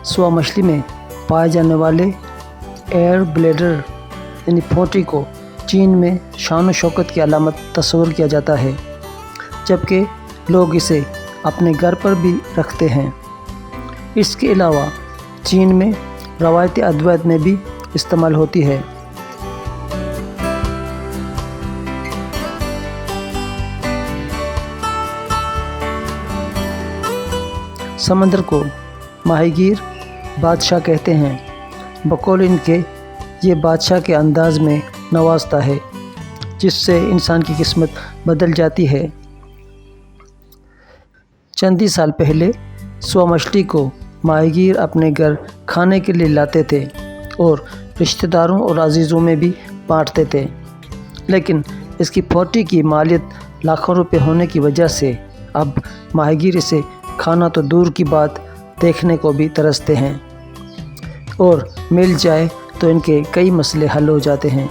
सुआ मछली में पाए जाने वाले एयर ब्लैडर यानी पोटी को चीन में शान शौकत की अलामत तस्वर किया जाता है, जबकि लोग इसे अपने घर पर भी रखते हैं। इसके अलावा चीन में रवायती अद्वैत में भी इस्तेमाल होती है। समंदर को माहीगीर बादशाह कहते हैं। बकौल इनके ये बादशाह के अंदाज में नवाजता है, जिससे इंसान की किस्मत बदल जाती है। चंद ही साल पहले सुआ मछली को माहीगीर अपने घर खाने के लिए लाते थे और रिश्तेदारों और अजीज़ों में भी बांटते थे, लेकिन इसकी पोटी की मालियत लाखों रुपए होने की वजह से अब माहीगीर इसे खाना तो दूर की बात देखने को भी तरसते हैं, और मिल जाए तो इनके कई मसले हल हो जाते हैं।